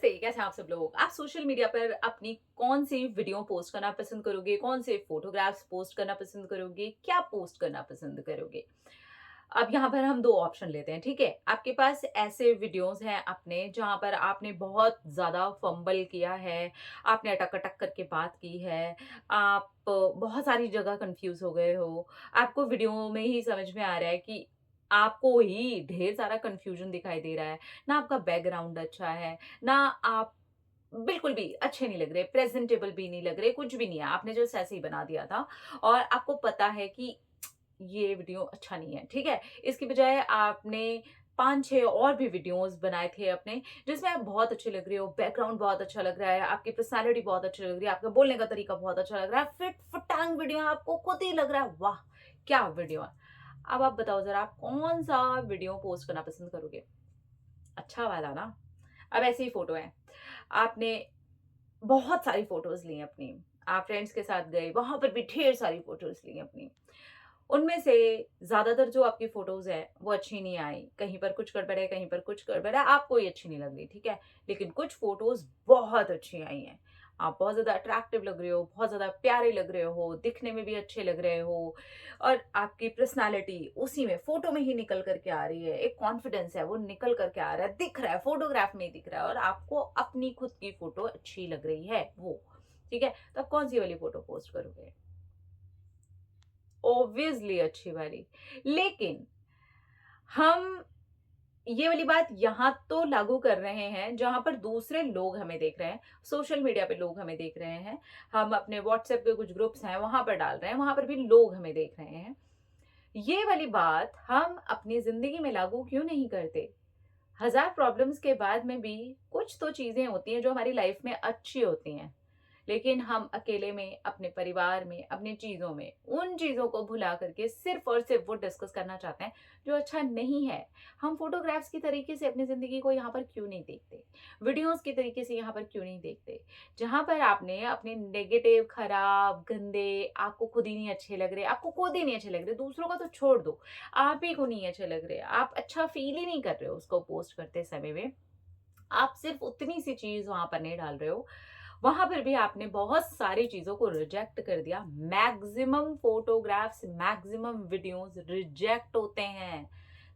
नमस्ते, कैसे हैं आप सब लोग? आप सोशल मीडिया पर अपनी कौन-सी वीडियो पोस्ट करना पसंद करोगे? कौन से फ़ोटोग्राफ्स पोस्ट करना पसंद करोगे? क्या पोस्ट करना पसंद करोगे? अब यहाँ पर हम 2 ऑप्शन लेते हैं, ठीक है? आपके पास ऐसे वीडियोज़ हैं अपने जहाँ पर आपने बहुत ज़्यादा फंबल किया है, आपने अटक-अटक करके बात की है, आप बहुत सारी जगह कन्फ्यूज़ हो गए हो, आपको वीडियो में ही समझ में आ रहा है कि आपको ही ढेर सारा कन्फ्यूज़न दिखाई दे रहा है, ना आपका बैकग्राउंड अच्छा है, ना आप बिल्कुल भी अच्छे नहीं लग रहे, प्रेज़ेंटेबल भी नहीं लग रहे, कुछ भी नहीं है, आपने जस्ट ऐसे ही बना दिया था और आपको पता है कि ये वीडियो अच्छा नहीं है, ठीक है? इसकी बजाय आपने 5-6 और भी वीडियोज़ बनाए थे अपने, जिसमें आप बहुत अच्छे लग रहे हो, बैकग्राउंड बहुत अच्छा लग रहा है, आपकी पर्सनैलिटी बहुत अच्छी लग रही है, आपका बोलने का तरीका बहुत अच्छा लग रहा है, फिट-फटांग वीडियो है, आपको खुद ही लग रहा है, वाह! क्या वीडियो है। अब आप बताओ ज़रा आप कौन-सा वीडियो पोस्ट करना पसंद करोगे? अच्छा वाला ना? अब ऐसी ही फ़ोटो है, आपने बहुत सारी फ़ोटोज़ ली अपनी, आप फ्रेंड्स के साथ गए, वहाँ पर भी ढेर सारी फ़ोटोज़ ली अपनी। उनमें से ज़्यादातर जो आपकी फ़ोटोज़ हैं, वो अच्छी नहीं आई। कहीं पर कुछ गड़बड़ है, कहीं पर कुछ गड़बड़ है, आपको ये अच्छी नहीं लग रही, ठीक है? लेकिन कुछ फ़ोटोज़ बहुत अच्छी आई हैं। आप बहुत ज़्यादा अट्रैक्टिव लग रहे हो, बहुत ज़्यादा प्यारे लग रहे हो, दिखने में भी अच्छे लग रहे हो और आपकी पर्सनैलिटी उसी में, फ़ोटो में ही निकल कर के आ रही है। एक कॉन्फिडेंस है, वो निकल कर के आ रहा है, दिख रहा है, फ़ोटोग्राफ में ही दिख रहा है और आपको अपनी खुद की फ़ोटो अच्छी लग रही है वो, ठीक है? तो आप कौन-सी वाली फ़ोटो पोस्ट करोगे? ऑब्वियसली अच्छी वाली। लेकिन हम ये वाली बात यहाँ तो लागू कर रहे हैं जहाँ पर दूसरे लोग हमें देख रहे हैं, सोशल मीडिया पे लोग हमें देख रहे हैं, हम अपने व्हाट्सएप के कुछ ग्रुप्स हैं वहाँ पर डाल रहे हैं, वहाँ पर भी लोग हमें देख रहे हैं। ये वाली बात हम अपनी ज़िंदगी में लागू क्यों नहीं करते? हज़ार प्रॉब्लम्स के बाद में भी कुछ तो चीज़ें होती हैं जो हमारी लाइफ में अच्छी होती हैं। लेकिन हम अकेले में, अपने परिवार में, अपनी चीज़ों में, उन चीज़ों को भुला करके सिर्फ़ और सिर्फ़ वो डिस्कस करना चाहते हैं, जो अच्छा नहीं है। हम फ़ोटोग्राफ्स की तरीके से अपनी ज़िंदगी को यहाँ पर क्यों नहीं देखते? वीडियोज़ की तरीके से यहाँ पर क्यों नहीं देखते? जहाँ पर आपने अपने नेगेटिव, खराब, गंदे, आपको खुद ही नहीं अच्छे लग रहे, आपको खुद ही नहीं अच्छे लग रहे, दूसरों का तो छोड़ दो, आप ही को नहीं अच्छे लग रहे, आप अच्छा फ़ील ही नहीं कर रहे हो उसको पोस्ट करते समय में। आप सिर्फ़ उतनी सी चीज़ वहाँ पर नहीं डाल रहे हो, वहाँ पर भी आपने बहुत सारी चीज़ों को रिजेक्ट कर दिया। Maximum photographs, maximum videos reject होते हैं।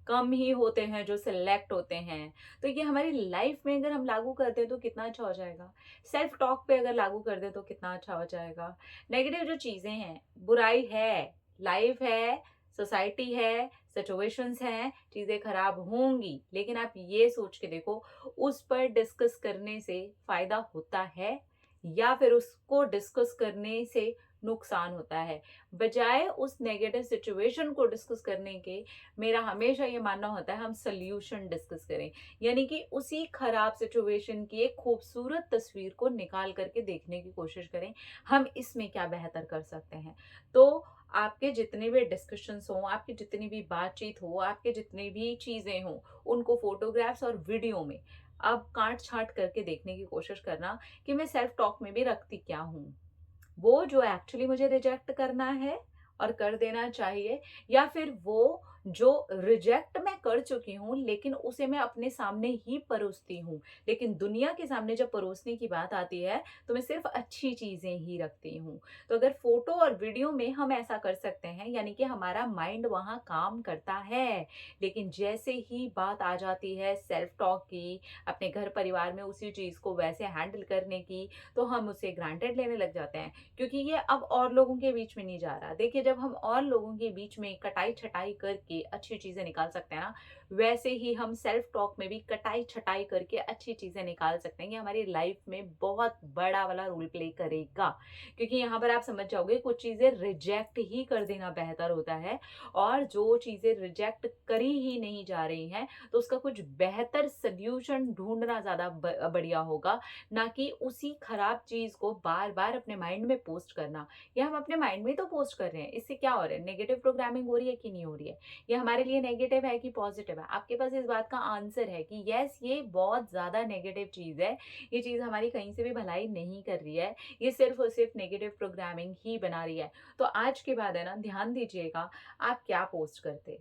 कम ही होते हैं जो सिलेक्ट होते हैं। तो ये हमारी लाइफ़ में अगर हम लागू कर दें तो कितना अच्छा हो जाएगा। सेल्फ टॉक पे अगर लागू कर दें तो कितना अच्छा हो जाएगा। नेगेटिव जो चीज़ें हैं, बुराई है, लाइफ़ है, सोसाइटी है, सिचुएशंस हैं, चीज़ें खराब होंगी। लेकिन आप ये सोच के देखो, उस पर डिस्कस करने से फ़ायदा होता है या फिर उसको डिस्कस करने से नुकसान होता है। बजाय उस नेगेटिव सिचुएशन को डिस्कस करने के, मेरा हमेशा ये मानना होता है हम सॉल्यूशन डिस्कस करें। यानी कि उसी खराब सिचुएशन की एक खूबसूरत तस्वीर को निकाल करके देखने की कोशिश करें, हम इसमें क्या बेहतर कर सकते हैं। तो आपके जितने भी डिस्कशंस हों, आपकी जितनी भी बातचीत हो, आपके जितनी भी चीज़ें हों, उनको फ़ोटोग्राफ्स और वीडियो में अब काट-छाँट करके देखने की कोशिश करना कि मैं सेल्फ टॉक में भी रखती क्या हूँ। वो जो एक्चुअली मुझे रिजेक्ट करना है और कर देना चाहिए या फिर वो जो रिजेक्ट मैं कर चुकी हूँ लेकिन उसे मैं अपने सामने ही परोसती हूँ। लेकिन दुनिया के सामने जब परोसने की बात आती है तो मैं सिर्फ़ अच्छी चीज़ें ही रखती हूँ। तो अगर फ़ोटो और वीडियो में हम ऐसा कर सकते हैं यानी कि हमारा माइंड वहाँ काम करता है। लेकिन जैसे ही बात आ जाती है सेल्फ टॉक की, अपने घर परिवार में उसी चीज़ को वैसे हैंडल करने की, तो हम उसे ग्रांटेड लेने लग जाते हैं। क्योंकि ये अब और लोगों के बीच में नहीं जा रहा। देखिए जब हम और लोगों के बीच में कटाई-छटाई करके अच्छी चीज़ें निकाल सकते हैं ना, वैसे ही हम सेल्फ टॉक में भी कटाई-छटाई करके अच्छी चीज़ें निकाल सकते हैं। ये हमारी लाइफ में बहुत बड़ा वाला रोल प्ले करेगा। क्योंकि यहाँ पर आप समझ जाओगे कुछ चीज़ें रिजेक्ट ही कर देना बेहतर होता है और जो चीज़ें रिजेक्ट करी ही नहीं जा रही हैं, तो उसका कुछ बेहतर सॉल्यूशन ढूँढना ज़्यादा बढ़िया होगा, ना कि उसी खराब चीज़ को बार-बार अपने माइंड में पोस्ट करना। ये हम अपने माइंड में ही तो पोस्ट कर रहे हैं, इससे क्या हो रहा है? नेगेटिव प्रोग्रामिंग हो रही है कि नहीं हो रही है? ये हमारे लिए नेगेटिव है कि पॉजिटिव है? आपके पास इस बात का आंसर है कि येस ये बहुत ज़्यादा नेगेटिव चीज़ है, ये चीज़ हमारी कहीं से भी भलाई नहीं कर रही है, ये सिर्फ़ और सिर्फ़ नेगेटिव प्रोग्रामिंग ही बना रही है। तो आज के बाद है ना ध्यान दीजिएगा, आप क्या पोस्ट करते?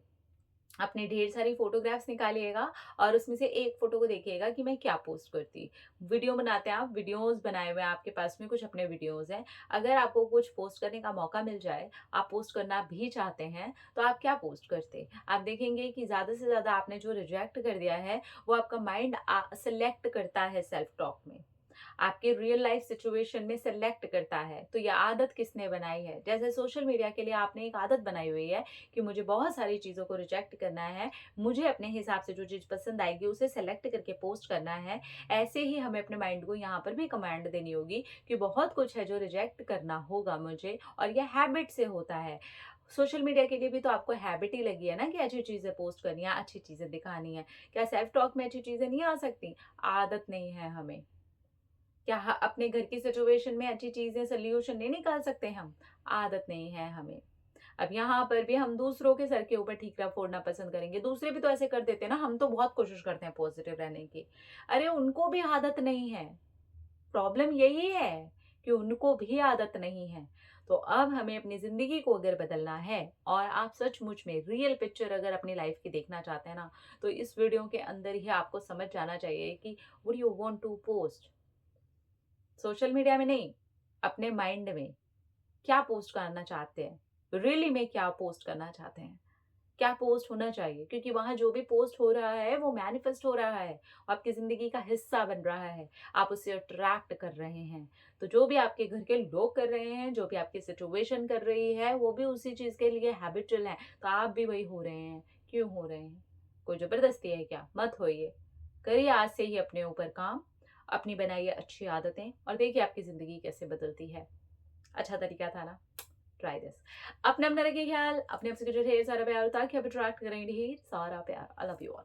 अपने ढेर सारी फ़ोटोग्राफ्स निकालिएगा और उसमें से एक फ़ोटो को देखिएगा कि मैं क्या पोस्ट करती। वीडियो बनाते हैं आप, वीडियोज़ बनाए हुए हैं, आपके पास में कुछ अपने वीडियोज़ हैं। अगर आपको कुछ पोस्ट करने का मौका मिल जाए, आप पोस्ट करना भी चाहते हैं, तो आप क्या पोस्ट करते? आप देखेंगे कि ज़्यादा से ज़्यादा आपने जो रिजेक्ट कर दिया है, वो आपका माइंड सेलेक्ट करता है सेल्फ टॉक में। आपके रियल लाइफ सिचुएशन में सेलेक्ट करता है। तो ये आदत किसने बनाई है? जैसे सोशल मीडिया के लिए आपने एक आदत बनाई हुई है कि मुझे बहुत सारी चीज़ों को रिजेक्ट करना है, मुझे अपने हिसाब से जो चीज़ पसंद आएगी उसे सेलेक्ट करके पोस्ट करना है। ऐसे ही हमें अपने माइंड को यहाँ पर भी कमांड देनी होगी कि बहुत कुछ है जो रिजेक्ट करना होगा मुझे, और ये हैबिट से होता है। सोशल मीडिया के लिए भी तो आपको हैबिट ही लगी है ना कि अच्छी चीज़ें पोस्ट करनी है, अच्छी चीज़ें दिखानी है। क्या सेल्फ टॉक में अच्छी चीज़ें नहीं आ सकती? आदत नहीं है हमें। क्या अपने घर की सिचुएशन में अच्छी चीज़ें सॉल्यूशन नहीं निकाल सकते हम? आदत नहीं है हमें। अब यहाँ पर भी हम दूसरों के सर के ऊपर ठीकरा फोड़ना पसंद करेंगे। दूसरे भी तो ऐसे कर देते हैं ना, हम तो बहुत कोशिश करते हैं पॉजिटिव रहने की। अरे उनको भी आदत नहीं है। प्रॉब्लम यही है कि उनको भी आदत नहीं है। तो अब हमें अपनी ज़िंदगी को अगर बदलना है और आप सचमुच में रियल पिक्चर अगर अपनी लाइफ़ की देखना चाहते हैं ना, तो इस वीडियो के अंदर ही आपको समझ जाना चाहिए कि what you want to post. Social media में नहीं, अपने माइंड में क्या पोस्ट करना चाहते हैं, रियली में क्या पोस्ट करना चाहते हैं, क्या पोस्ट होना चाहिए, क्योंकि वहाँ जो भी पोस्ट हो रहा है वो मैनिफेस्ट हो रहा है, आपकी ज़िंदगी का हिस्सा बन रहा है, आप उससे अट्रैक्ट कर रहे हैं। तो जो भी आपके घर के लोग कर रहे हैं, जो भी आपकी सिचुएशन कर रही है, वो भी उसी चीज़ के लिए हैबिचुअल है, तो आप भी वही हो रहे हैं। क्यों हो रहे हैं? कोई ज़बरदस्ती है क्या? मत होइए। करिए आज से ही अपने ऊपर काम, अपनी बनाइए अच्छी आदतें और देखिए आपकी ज़िंदगी कैसे बदलती है। अच्छा तरीका था ना? Try this. अपना अपना रखिए ख्याल, अपने आप से ढेर सारा प्यार, ताकि आप अट्रैक्ट करें ढेर सारा प्यार। I love you all.